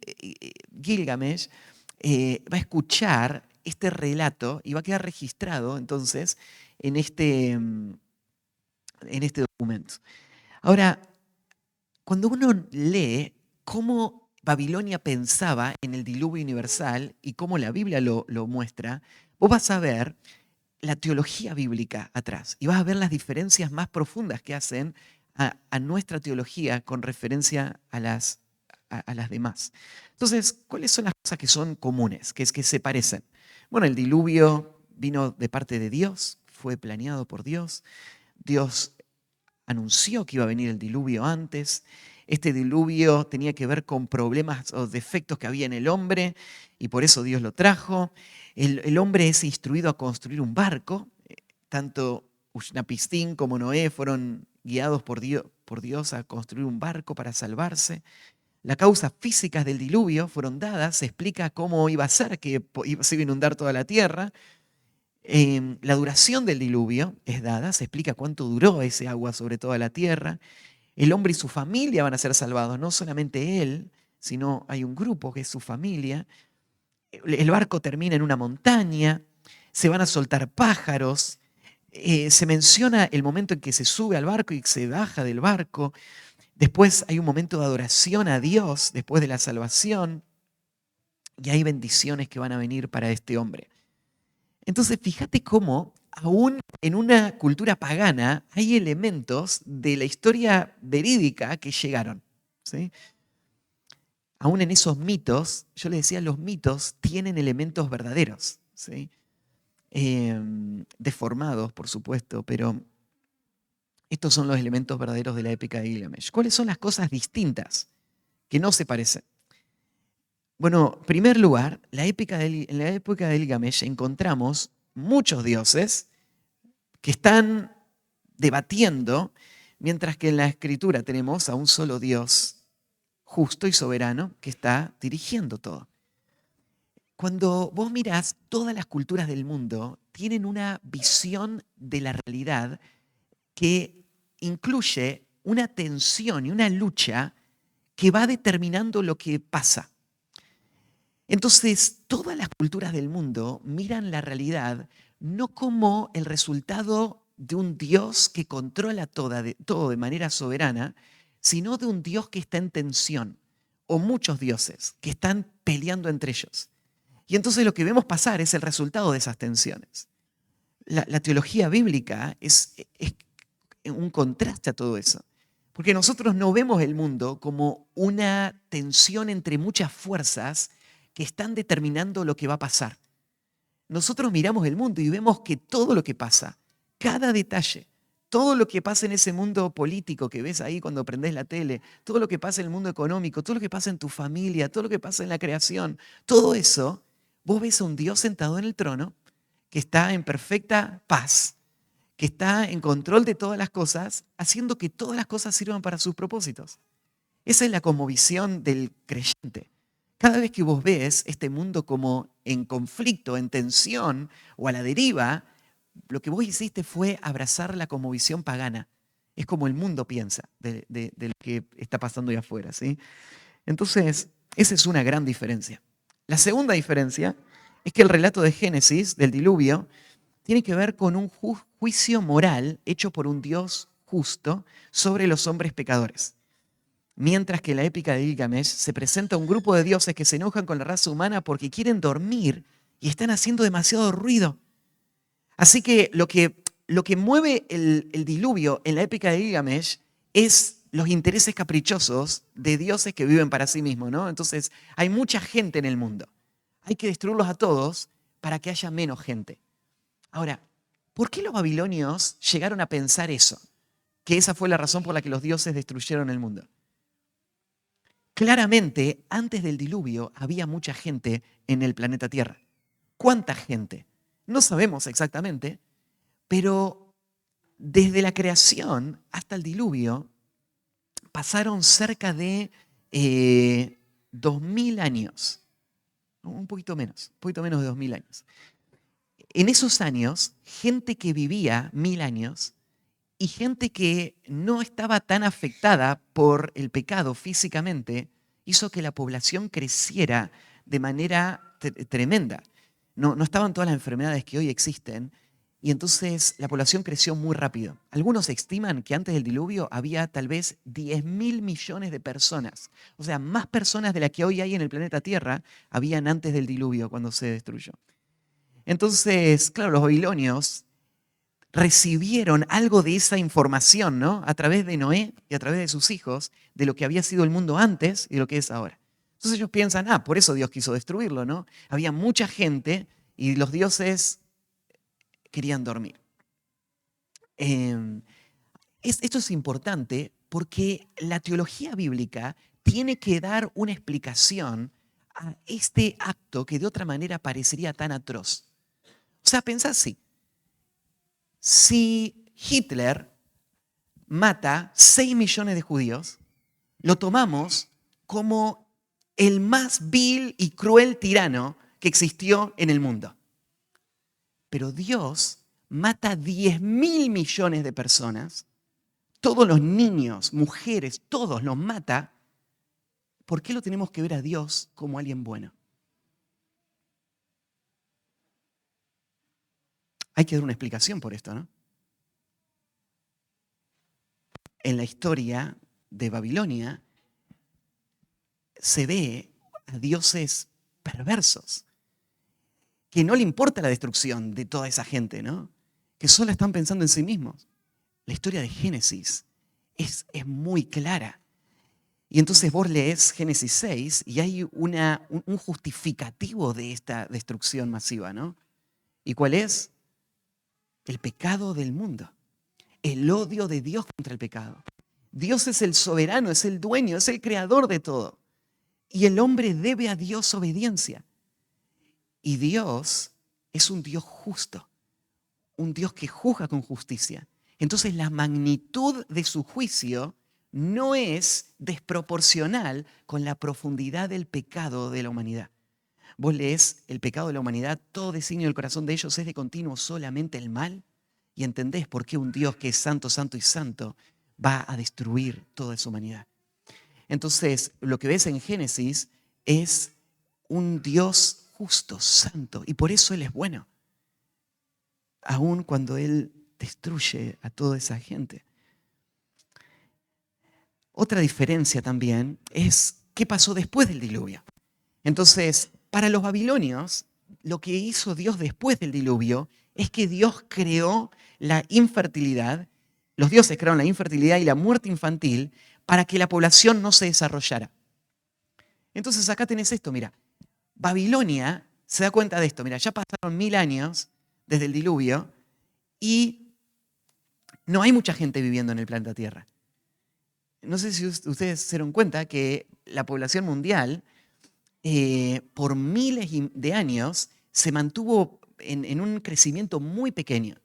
Gilgamesh va a escuchar este relato y va a quedar registrado entonces en este documento. Ahora, cuando uno lee cómo Babilonia pensaba en el diluvio universal y cómo la Biblia lo muestra, vos vas a ver la teología bíblica atrás y vas a ver las diferencias más profundas que hacen a nuestra teología con referencia a las demás. Entonces, ¿cuáles son las cosas que son comunes, que es que se parecen? Bueno, el diluvio vino de parte de Dios, fue planeado por Dios. Dios anunció que iba a venir el diluvio antes. Este diluvio tenía que ver con problemas o defectos que había en el hombre y por eso Dios lo trajo. El hombre es instruido a construir un barco. Tanto Ushnapistín como Noé fueron guiados por Dios a construir un barco para salvarse. Las causas físicas del diluvio fueron dadas, se explica cómo iba a ser que se iba a inundar toda la tierra. La duración del diluvio es dada, se explica cuánto duró ese agua sobre toda la tierra. El hombre y su familia van a ser salvados, no solamente él, sino hay un grupo que es su familia. El barco termina en una montaña, se van a soltar pájaros. Se menciona el momento en que se sube al barco y se baja del barco. Después hay un momento de adoración a Dios después de la salvación y hay bendiciones que van a venir para este hombre. Entonces, fíjate cómo aún en una cultura pagana hay elementos de la historia verídica que llegaron, ¿sí? Aún en esos mitos, yo le decía, los mitos tienen elementos verdaderos, ¿sí? Deformados, por supuesto, pero estos son los elementos verdaderos de la épica de Gilgamesh. ¿Cuáles son las cosas distintas que no se parecen? Bueno, en primer lugar, en la época de Gilgamesh encontramos muchos dioses que están debatiendo, mientras que en la escritura tenemos a un solo Dios justo y soberano que está dirigiendo todo. Cuando vos mirás, todas las culturas del mundo tienen una visión de la realidad que incluye una tensión y una lucha que va determinando lo que pasa. Entonces, todas las culturas del mundo miran la realidad no como el resultado de un Dios que controla todo de manera soberana, sino de un Dios que está en tensión, o muchos dioses que están peleando entre ellos. Y entonces lo que vemos pasar es el resultado de esas tensiones. La teología bíblica es un contraste a todo eso. Porque nosotros no vemos el mundo como una tensión entre muchas fuerzas que están determinando lo que va a pasar. Nosotros miramos el mundo y vemos que todo lo que pasa, cada detalle, todo lo que pasa en ese mundo político que ves ahí cuando prendés la tele, todo lo que pasa en el mundo económico, todo lo que pasa en tu familia, todo lo que pasa en la creación, todo eso, vos ves a un Dios sentado en el trono que está en perfecta paz, que está en control de todas las cosas, haciendo que todas las cosas sirvan para sus propósitos. Esa es la cosmovisión del creyente. Cada vez que vos ves este mundo como en conflicto, en tensión o a la deriva, lo que vos hiciste fue abrazar la cosmovisión pagana. Es como el mundo piensa de lo que está pasando ahí afuera, ¿sí? Entonces, esa es una gran diferencia. La segunda diferencia es que el relato de Génesis, del diluvio, tiene que ver con un juicio moral hecho por un Dios justo sobre los hombres pecadores. Mientras que en la épica de Gilgamesh se presenta un grupo de dioses que se enojan con la raza humana porque quieren dormir y están haciendo demasiado ruido. Así que lo que mueve el diluvio en la épica de Gilgamesh es los intereses caprichosos de dioses que viven para sí mismos, ¿no? Entonces, hay mucha gente en el mundo. Hay que destruirlos a todos para que haya menos gente. Ahora, ¿por qué los babilonios llegaron a pensar eso? Que esa fue la razón por la que los dioses destruyeron el mundo. Claramente, antes del diluvio había mucha gente en el planeta Tierra. ¿Cuánta gente? No sabemos exactamente, pero desde la creación hasta el diluvio pasaron cerca de 2000 años. Un poquito menos de 2000 años. En esos años, gente que vivía 1000 años y gente que no estaba tan afectada por el pecado físicamente, hizo que la población creciera de manera tremenda. No estaban todas las enfermedades que hoy existen y entonces la población creció muy rápido. Algunos estiman que antes del diluvio había tal vez 10.000 millones de personas. O sea, más personas de las que hoy hay en el planeta Tierra habían antes del diluvio cuando se destruyó. Entonces, claro, los babilonios recibieron algo de esa información, ¿no? A través de Noé y a través de sus hijos, de lo que había sido el mundo antes y de lo que es ahora. Entonces ellos piensan, por eso Dios quiso destruirlo, ¿no? Había mucha gente y los dioses querían dormir. Esto es importante porque la teología bíblica tiene que dar una explicación a este acto que de otra manera parecería tan atroz. O sea, pensá así. Si Hitler mata 6 millones de judíos, lo tomamos como el más vil y cruel tirano que existió en el mundo. Pero Dios mata 10.000 millones de personas, todos los niños, mujeres, todos los mata. ¿Por qué lo tenemos que ver a Dios como alguien bueno? Hay que dar una explicación por esto, ¿no? En la historia de Babilonia se ve a dioses perversos, que no le importa la destrucción de toda esa gente, ¿no? Que solo están pensando en sí mismos. La historia de Génesis es muy clara. Y entonces vos lees Génesis 6 y hay un justificativo de esta destrucción masiva, ¿no? ¿Y cuál es? El pecado del mundo. El odio de Dios contra el pecado. Dios es el soberano, es el dueño, es el creador de todo. Y el hombre debe a Dios obediencia. Y Dios es un Dios justo, un Dios que juzga con justicia. Entonces la magnitud de su juicio no es desproporcional con la profundidad del pecado de la humanidad. Vos lees el pecado de la humanidad, todo designio del corazón de ellos es de continuo solamente el mal, y entendés por qué un Dios que es santo, santo y santo va a destruir toda esa humanidad. Entonces, lo que ves en Génesis es un Dios justo, santo, y por eso Él es bueno, aun cuando Él destruye a toda esa gente. Otra diferencia también es qué pasó después del diluvio. Entonces, para los babilonios, lo que hizo Dios después del diluvio es que Dios creó la infertilidad, los dioses crearon la infertilidad y la muerte infantil para que la población no se desarrollara. Entonces acá tenés esto, mira, Babilonia se da cuenta de esto, mira, ya pasaron 1000 años desde el diluvio y no hay mucha gente viviendo en el planeta Tierra. No sé si ustedes se dieron cuenta que la población mundial por miles de años se mantuvo en un crecimiento muy pequeño.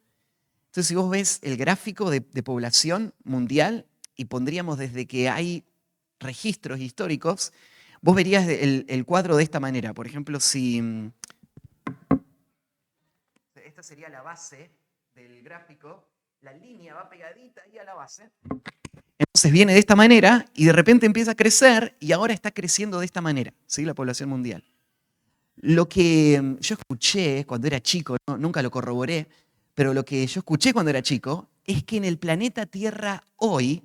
Entonces, si vos ves el gráfico de población mundial y pondríamos desde que hay registros históricos, vos verías el cuadro de esta manera. Por ejemplo, si esta sería la base del gráfico, la línea va pegadita ahí a la base. Entonces viene de esta manera y de repente empieza a crecer y ahora está creciendo de esta manera, ¿sí? La población mundial. Lo que yo escuché cuando era chico, nunca lo corroboré, pero lo que yo escuché cuando era chico es que en el planeta Tierra hoy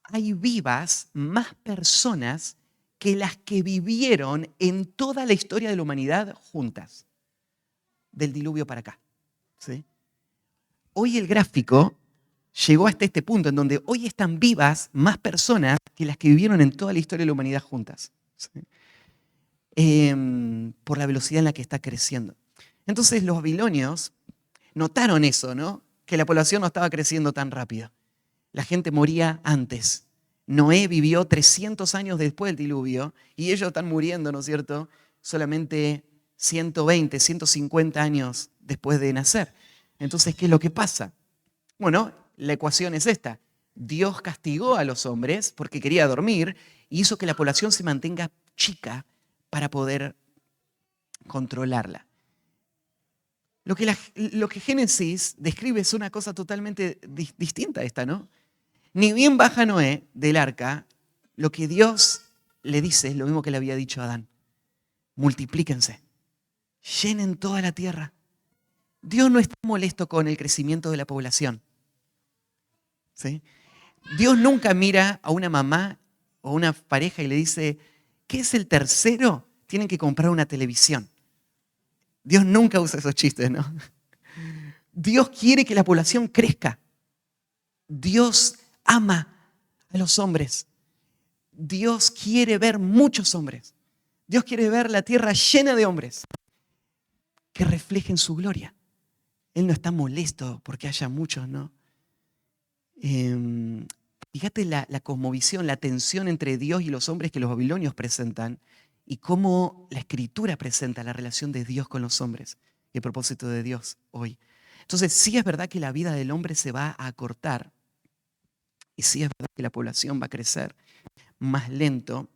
hay vivas más personas que las que vivieron en toda la historia de la humanidad juntas, del diluvio para acá, ¿sí? Hoy el gráfico llegó hasta este punto en donde hoy están vivas más personas que las que vivieron en toda la historia de la humanidad juntas, ¿sí? Por la velocidad en la que está creciendo. Entonces los babilonios notaron eso, ¿no? Que la población no estaba creciendo tan rápido. La gente moría antes. Noé vivió 300 años después del diluvio y ellos están muriendo, ¿no es cierto? Solamente 120, 150 años después de nacer. Entonces, ¿qué es lo que pasa? Bueno, la ecuación es esta. Dios castigó a los hombres porque quería dormir y hizo que la población se mantenga chica para poder controlarla. Lo que Génesis describe es una cosa totalmente distinta a esta, ¿no? Ni bien baja Noé del arca, lo que Dios le dice es lo mismo que le había dicho a Adán. Multiplíquense, llenen toda la tierra. Dios no está molesto con el crecimiento de la población, ¿sí? Dios nunca mira a una mamá o una pareja y le dice, ¿qué es el tercero? Tienen que comprar una televisión. Dios nunca usa esos chistes, ¿no? Dios quiere que la población crezca. Dios ama a los hombres. Dios quiere ver muchos hombres. Dios quiere ver la tierra llena de hombres que reflejen su gloria. Él no está molesto porque haya muchos, ¿no? Fíjate la cosmovisión, la tensión entre Dios y los hombres que los babilonios presentan y cómo la Escritura presenta la relación de Dios con los hombres y el propósito de Dios hoy. Entonces, sí es verdad que la vida del hombre se va a acortar y sí es verdad que la población va a crecer más lento,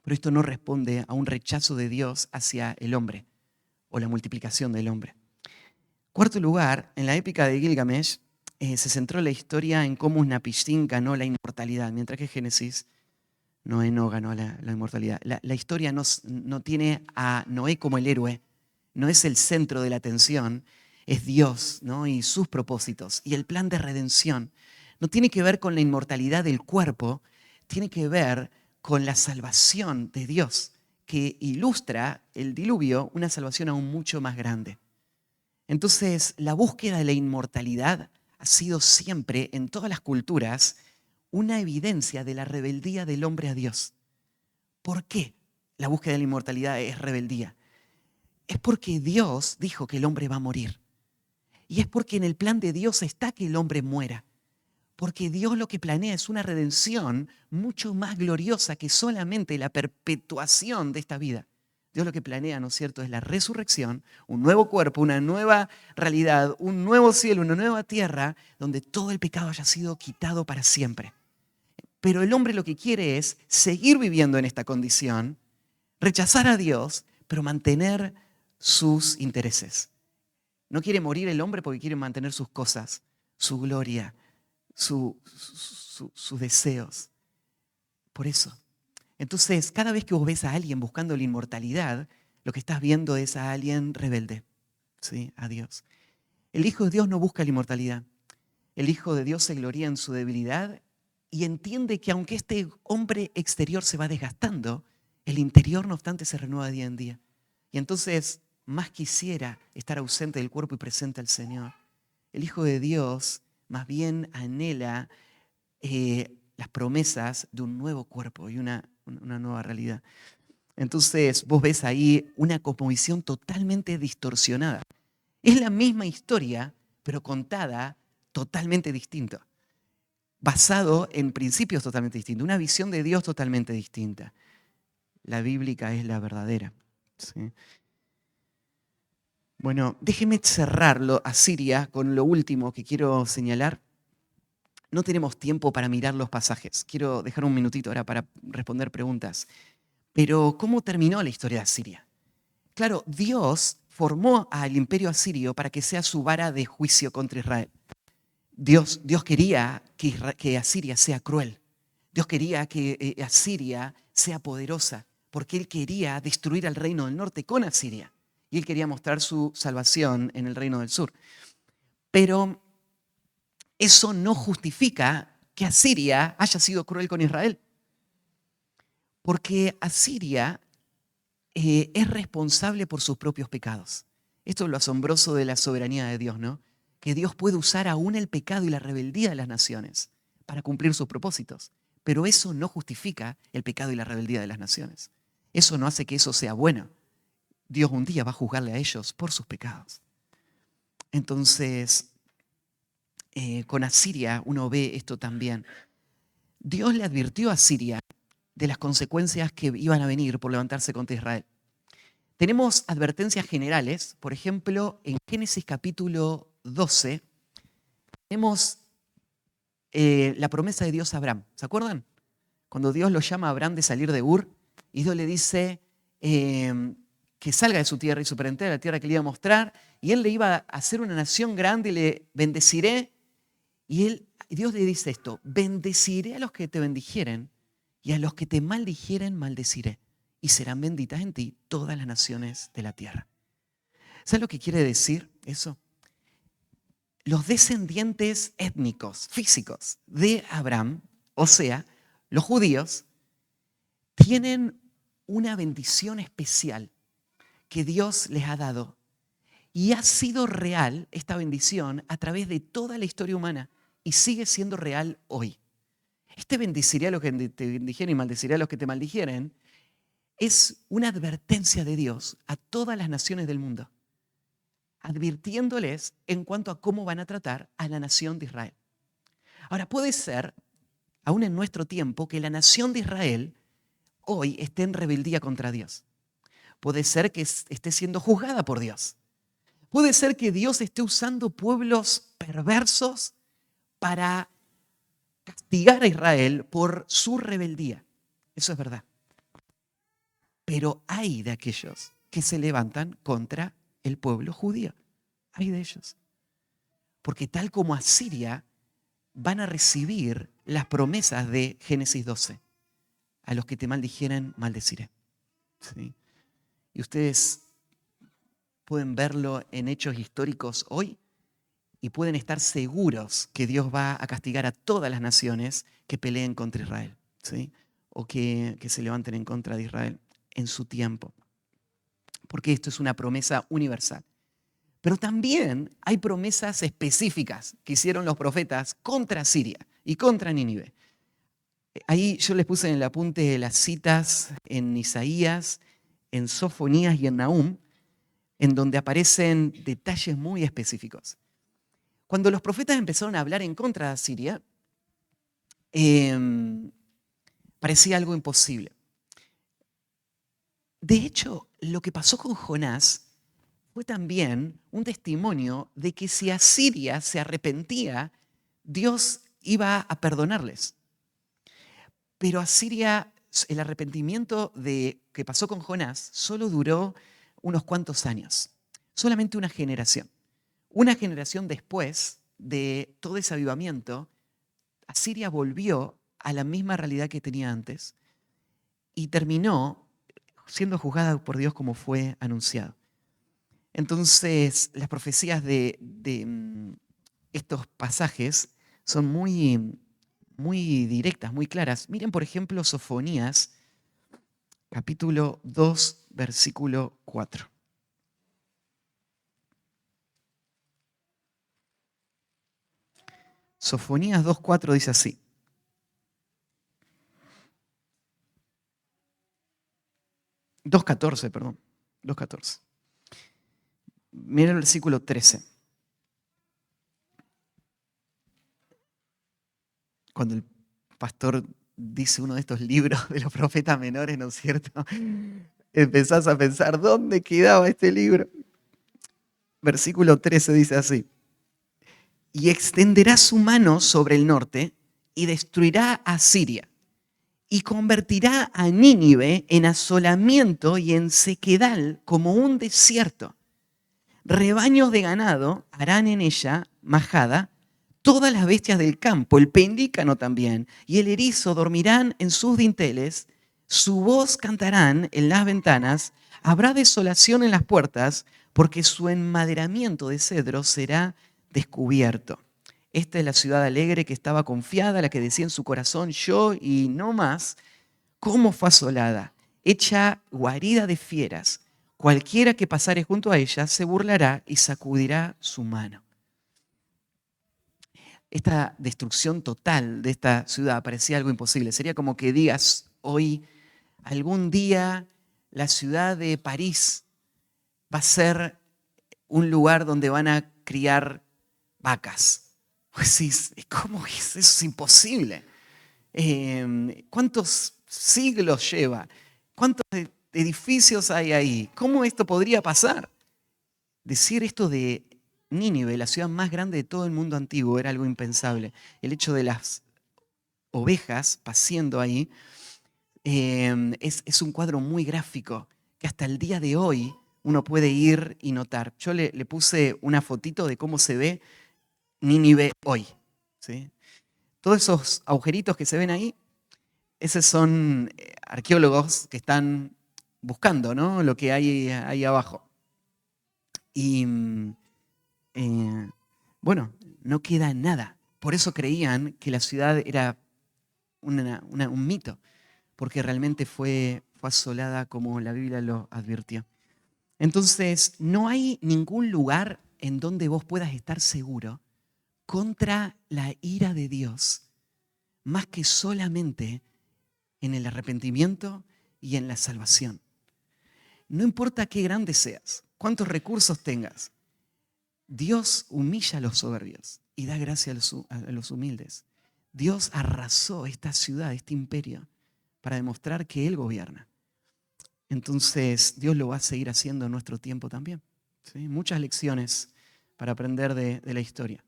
pero esto no responde a un rechazo de Dios hacia el hombre o la multiplicación del hombre. Cuarto lugar, en la épica de Gilgamesh se centró la historia en cómo Uznapishtim ganó la inmortalidad, mientras que Génesis, Noé no ganó la inmortalidad. La historia no tiene a Noé como el héroe, no es el centro de la atención, es Dios, ¿no? Y sus propósitos y el plan de redención. No tiene que ver con la inmortalidad del cuerpo, tiene que ver con la salvación de Dios, que ilustra el diluvio, una salvación aún mucho más grande. Entonces, la búsqueda de la inmortalidad ha sido siempre, en todas las culturas, una evidencia de la rebeldía del hombre a Dios. ¿Por qué la búsqueda de la inmortalidad es rebeldía? Es porque Dios dijo que el hombre va a morir. Y es porque en el plan de Dios está que el hombre muera. Porque Dios lo que planea es una redención mucho más gloriosa que solamente la perpetuación de esta vida. Dios lo que planea, ¿no es cierto?, es la resurrección, un nuevo cuerpo, una nueva realidad, un nuevo cielo, una nueva tierra, donde todo el pecado haya sido quitado para siempre. Pero el hombre lo que quiere es seguir viviendo en esta condición, rechazar a Dios, pero mantener sus intereses. No quiere morir el hombre porque quiere mantener sus cosas, su gloria, sus deseos. Por eso. Entonces, cada vez que vos ves a alguien buscando la inmortalidad, lo que estás viendo es a alguien rebelde, ¿sí? A Dios. El Hijo de Dios no busca la inmortalidad. El Hijo de Dios se gloría en su debilidad y entiende que aunque este hombre exterior se va desgastando, el interior, no obstante, se renueva día en día. Y entonces, más quisiera estar ausente del cuerpo y presente al Señor. El Hijo de Dios más bien anhela las promesas de un nuevo cuerpo y una nueva realidad. Entonces vos ves ahí una cosmovisión totalmente distorsionada. Es la misma historia, pero contada totalmente distinto, basado en principios totalmente distintos, una visión de Dios totalmente distinta. La bíblica es la verdadera, ¿sí? Bueno, déjeme cerrarlo a Siria con lo último que quiero señalar. No tenemos tiempo para mirar los pasajes. Quiero dejar un minutito ahora para responder preguntas. Pero, ¿cómo terminó la historia de Asiria? Claro, Dios formó al imperio asirio para que sea su vara de juicio contra Israel. Dios quería que Asiria sea cruel. Dios quería que Asiria sea poderosa, porque Él quería destruir al reino del norte con Asiria. Y Él quería mostrar su salvación en el reino del sur. Pero eso no justifica que Asiria haya sido cruel con Israel. Porque Asiria es responsable por sus propios pecados. Esto es lo asombroso de la soberanía de Dios, ¿no? Que Dios puede usar aún el pecado y la rebeldía de las naciones para cumplir sus propósitos. Pero eso no justifica el pecado y la rebeldía de las naciones. Eso no hace que eso sea bueno. Dios un día va a juzgarle a ellos por sus pecados. Entonces, con Asiria uno ve esto también. Dios le advirtió a Asiria de las consecuencias que iban a venir por levantarse contra Israel. Tenemos advertencias generales, por ejemplo, en Génesis capítulo 12, tenemos la promesa de Dios a Abraham. ¿Se acuerdan? Cuando Dios lo llama a Abraham de salir de Ur, y Dios le dice que salga de su tierra y superentera la tierra que le iba a mostrar, y él le iba a hacer una nación grande y le bendeciré. Y Dios le dice esto: bendeciré a los que te bendijeren y a los que te maldijeren maldeciré. Y serán benditas en ti todas las naciones de la tierra. ¿Sabes lo que quiere decir eso? Los descendientes étnicos, físicos de Abraham, o sea, los judíos, tienen una bendición especial que Dios les ha dado. Y ha sido real esta bendición a través de toda la historia humana y sigue siendo real hoy. Bendeciré a los que te bendijeren y maldeciré a los que te maldijeren es una advertencia de Dios a todas las naciones del mundo, advirtiéndoles en cuanto a cómo van a tratar a la nación de Israel. Ahora, puede ser, aún en nuestro tiempo, que la nación de Israel hoy esté en rebeldía contra Dios. Puede ser que esté siendo juzgada por Dios. Puede ser que Dios esté usando pueblos perversos para castigar a Israel por su rebeldía. Eso es verdad. Pero hay de aquellos que se levantan contra el pueblo judío. Hay de ellos. Porque tal como Asiria, van a recibir las promesas de Génesis 12. A los que te maldijeren, maldeciré. ¿Sí? Y ustedes pueden verlo en hechos históricos hoy y pueden estar seguros que Dios va a castigar a todas las naciones que peleen contra Israel, ¿sí? O que se levanten en contra de Israel en su tiempo. Porque esto es una promesa universal. Pero también hay promesas específicas que hicieron los profetas contra Siria y contra Nínive. Ahí yo les puse en el apunte las citas en Isaías, en Sofonías y en Nahum, en donde aparecen detalles muy específicos. Cuando los profetas empezaron a hablar en contra de Siria, parecía algo imposible. De hecho, lo que pasó con Jonás fue también un testimonio de que si Asiria se arrepentía, Dios iba a perdonarles. Pero Asiria, el arrepentimiento que pasó con Jonás solo duró unos cuantos años, solamente una generación. Una generación después de todo ese avivamiento, Asiria volvió a la misma realidad que tenía antes y terminó siendo juzgada por Dios como fue anunciado. Entonces, las profecías de estos pasajes son muy directas, muy claras. Miren, por ejemplo, Sofonías, capítulo 2, versículo 4. Sofonías 2:4 dice así. 2:14, perdón. 2:14. Miren el versículo 13. Cuando el pastor dice uno de estos libros de los profetas menores, ¿no es cierto? Empezás a pensar, ¿dónde quedaba este libro? Versículo 13 dice así. Y extenderá su mano sobre el norte y destruirá a Siria y convertirá a Nínive en asolamiento y en sequedal como un desierto. Rebaños de ganado harán en ella majada, todas las bestias del campo, el pelícano también, y el erizo dormirán en sus dinteles, su voz cantarán en las ventanas, habrá desolación en las puertas, porque su enmaderamiento de cedro será descubierto. Esta es la ciudad alegre que estaba confiada, la que decía en su corazón, yo y no más, cómo fue asolada, hecha guarida de fieras. Cualquiera que pasare junto a ella se burlará y sacudirá su mano. Esta destrucción total de esta ciudad parecía algo imposible. Sería como que digas hoy, algún día la ciudad de París va a ser un lugar donde van a criar vacas. Pues sí, ¿cómo es? Eso es imposible. ¿Cuántos siglos lleva? ¿Cuántos edificios hay ahí? ¿Cómo esto podría pasar? Decir esto de Nínive, la ciudad más grande de todo el mundo antiguo, era algo impensable. El hecho de las ovejas paciendo ahí es un cuadro muy gráfico que hasta el día de hoy uno puede ir y notar. Yo le puse una fotito de cómo se ve Nínive hoy, ¿sí? Todos esos agujeritos que se ven ahí, esos son arqueólogos que están buscando, ¿no?, lo que hay ahí abajo. Y bueno, no queda nada. Por eso creían que la ciudad era un mito, porque realmente fue asolada como la Biblia lo advirtió. Entonces, no hay ningún lugar en donde vos puedas estar seguro contra la ira de Dios, más que solamente en el arrepentimiento y en la salvación. No importa qué grande seas, cuántos recursos tengas, Dios humilla a los soberbios y da gracia a los humildes. Dios arrasó esta ciudad, este imperio, para demostrar que Él gobierna. Entonces, Dios lo va a seguir haciendo en nuestro tiempo también. ¿Sí? Muchas lecciones para aprender de la historia.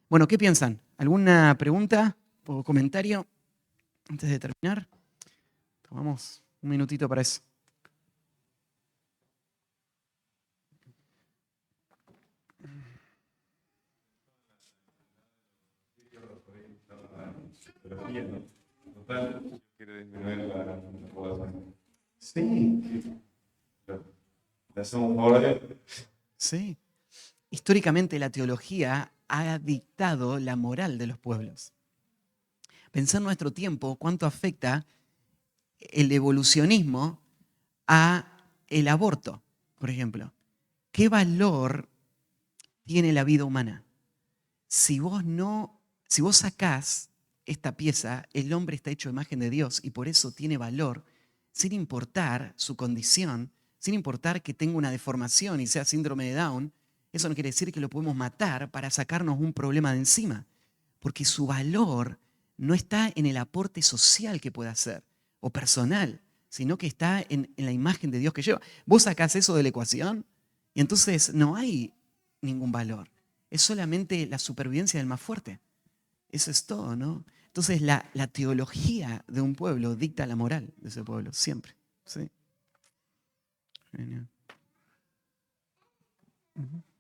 Bueno, ¿qué piensan? ¿Alguna pregunta o comentario antes de terminar? Tomamos un minutito para eso. Quiere disminuir la población. Sí. Le hacemos un favor a Dios. Sí. Históricamente la teología ha dictado la moral de los pueblos. Pensá en nuestro tiempo cuánto afecta el evolucionismo a el aborto, por ejemplo. ¿Qué valor tiene la vida humana? Si vos sacás esta pieza, el hombre está hecho a imagen de Dios y por eso tiene valor, sin importar su condición, sin importar que tenga una deformación y sea síndrome de Down. Eso no quiere decir que lo podemos matar para sacarnos un problema de encima, porque su valor no está en el aporte social que pueda hacer o personal, sino que está en la imagen de Dios que lleva. Vos sacás eso de la ecuación y entonces no hay ningún valor. Es solamente la supervivencia del más fuerte. Eso es todo, ¿no? Entonces la teología de un pueblo dicta la moral de ese pueblo, siempre. ¿Sí? Genial.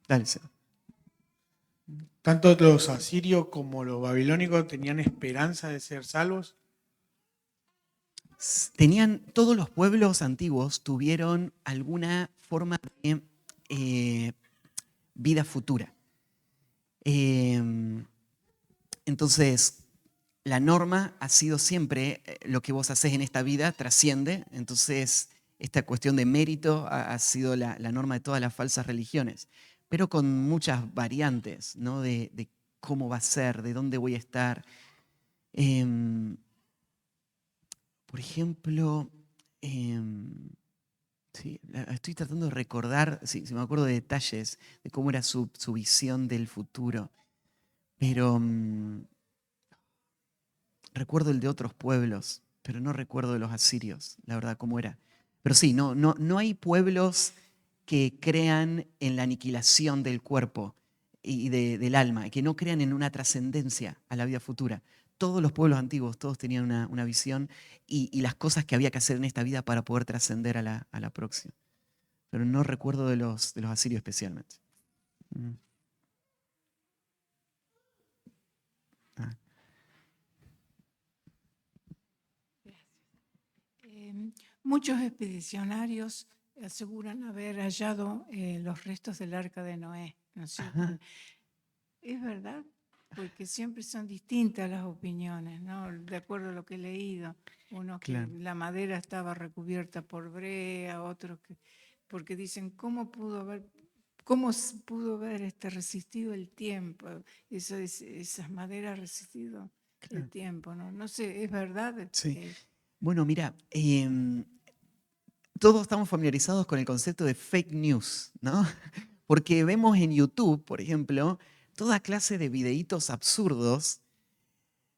Dale, Seba. Tanto los asirios como los babilónicos tenían esperanza de ser salvos. Todos los pueblos antiguos tuvieron alguna forma de vida futura. Entonces, la norma ha sido siempre lo que vos hacés en esta vida trasciende. Entonces, esta cuestión de mérito ha sido la norma de todas las falsas religiones, pero con muchas variantes, ¿no? de cómo va a ser, de dónde voy a estar. Por ejemplo, sí, estoy tratando de recordar, si me acuerdo de detalles de cómo era su visión del futuro, pero recuerdo el de otros pueblos, pero no recuerdo de los asirios, la verdad, cómo era. Pero sí, no hay pueblos que crean en la aniquilación del cuerpo y del alma, que no crean en una trascendencia a la vida futura. Todos los pueblos antiguos, todos tenían una visión y las cosas que había que hacer en esta vida para poder trascender a la próxima. Pero no recuerdo de los asirios especialmente. Ah. Muchos expedicionarios aseguran haber hallado los restos del arca de Noé, ¿no es cierto? Ajá. Es verdad, porque siempre son distintas las opiniones, ¿no? De acuerdo a lo que he leído. Unos que Claro. la madera estaba recubierta por brea, otros que, porque dicen, ¿cómo pudo haber resistido el tiempo? Esas maderas resistido Claro. el tiempo, ¿no? No sé, ¿es verdad? Sí. Bueno, mira, todos estamos familiarizados con el concepto de fake news, ¿no? Porque vemos en YouTube, por ejemplo, toda clase de videitos absurdos.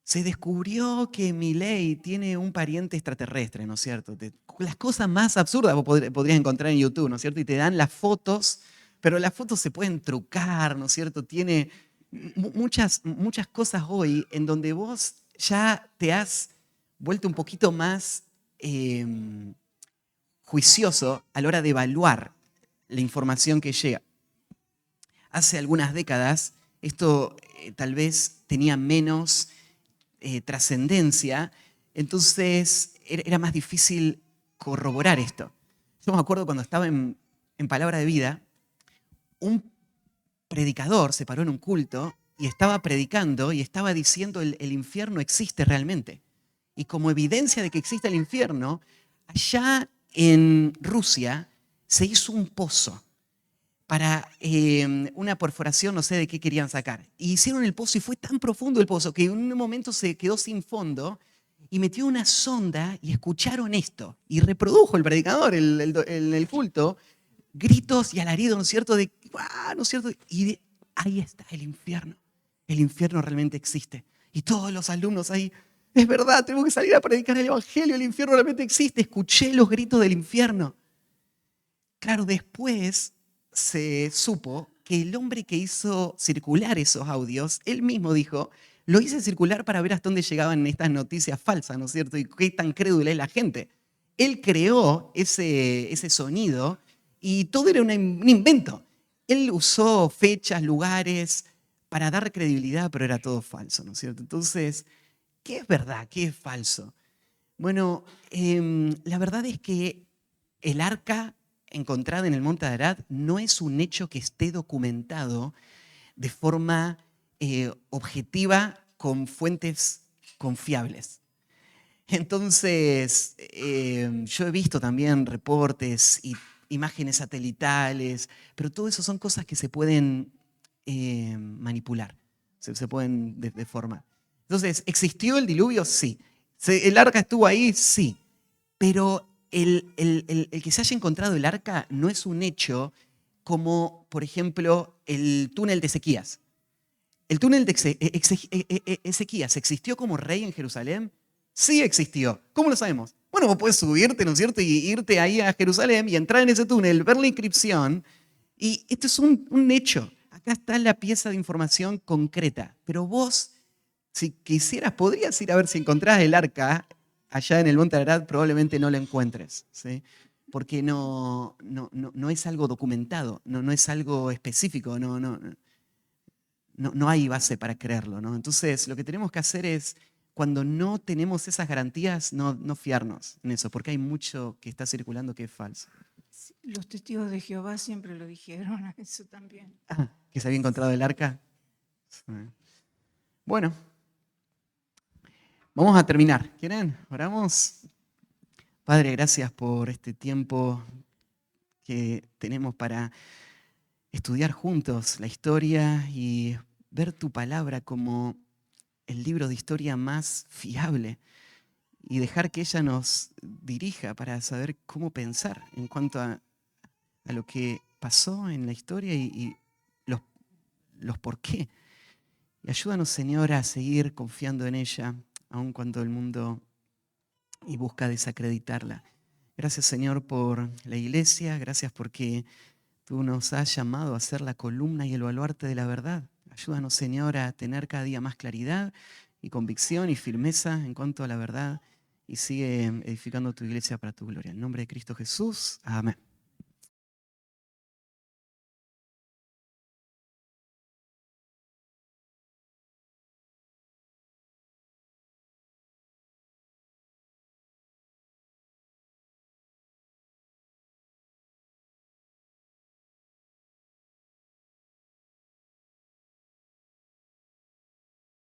Se descubrió que Milei tiene un pariente extraterrestre, ¿no es cierto? Las cosas más absurdas vos podrías encontrar en YouTube, ¿no es cierto? Y te dan las fotos, pero las fotos se pueden trucar, ¿no es cierto? Tiene muchas cosas hoy en donde vos ya te has vuelto un poquito más juicioso a la hora de evaluar la información que llega. Hace algunas décadas esto tal vez tenía menos trascendencia, entonces era más difícil corroborar esto. Yo me acuerdo cuando estaba en Palabra de Vida, un predicador se paró en un culto y estaba predicando y estaba diciendo el infierno existe realmente. Y como evidencia de que existe el infierno, allá en Rusia se hizo un pozo para una perforación, no sé de qué querían sacar. Y hicieron el pozo y fue tan profundo el pozo que en un momento se quedó sin fondo y metió una sonda y escucharon esto. Y reprodujo el predicador en el culto gritos y alaridos, ¿no es cierto? De, ¡guau! ¿No es cierto? Ahí está el infierno. El infierno realmente existe. Y todos los alumnos ahí, es verdad, tenemos que salir a predicar el evangelio, el infierno realmente existe. Escuché los gritos del infierno. Claro, después se supo que el hombre que hizo circular esos audios, él mismo dijo, lo hice circular para ver hasta dónde llegaban estas noticias falsas, ¿no es cierto? Y qué tan crédula es la gente. Él creó ese sonido y todo era un invento. Él usó fechas, lugares para dar credibilidad, pero era todo falso, ¿no es cierto? Entonces, ¿qué es verdad? ¿Qué es falso? Bueno, la verdad es que el arca encontrada en el monte de Arad no es un hecho que esté documentado de forma objetiva con fuentes confiables. Entonces, yo he visto también reportes y imágenes satelitales, pero todo eso son cosas que se pueden manipular, se pueden deformar. Entonces, ¿existió el diluvio? Sí. ¿El arca estuvo ahí? Sí. Pero el que se haya encontrado el arca no es un hecho como, por ejemplo, el túnel de Ezequías. ¿El túnel de Ezequías existió como rey en Jerusalén? Sí existió. ¿Cómo lo sabemos? Bueno, vos podés subirte, ¿no es cierto? Y irte ahí a Jerusalén y entrar en ese túnel, ver la inscripción. Y esto es un hecho. Acá está la pieza de información concreta. Pero vos, si quisieras, podrías ir a ver si encontrás el arca allá en el Monte Ararat, probablemente no lo encuentres, ¿sí? Porque no es algo documentado, no es algo específico, no hay base para creerlo, ¿no? Entonces, lo que tenemos que hacer es, cuando no tenemos esas garantías, no fiarnos en eso, porque hay mucho que está circulando que es falso. Sí, los testigos de Jehová siempre lo dijeron, eso también. Que se había encontrado el arca. Sí. Bueno, vamos a terminar. ¿Quieren? Oramos. Padre, gracias por este tiempo que tenemos para estudiar juntos la historia y ver tu palabra como el libro de historia más fiable y dejar que ella nos dirija para saber cómo pensar en cuanto a lo que pasó en la historia y los por qué. Y ayúdanos, Señor, a seguir confiando en ella, aun cuando el mundo busca desacreditarla. Gracias, Señor, por la iglesia. Gracias porque tú nos has llamado a ser la columna y el baluarte de la verdad. Ayúdanos, Señor, a tener cada día más claridad y convicción y firmeza en cuanto a la verdad y sigue edificando tu iglesia para tu gloria. En nombre de Cristo Jesús. Amén.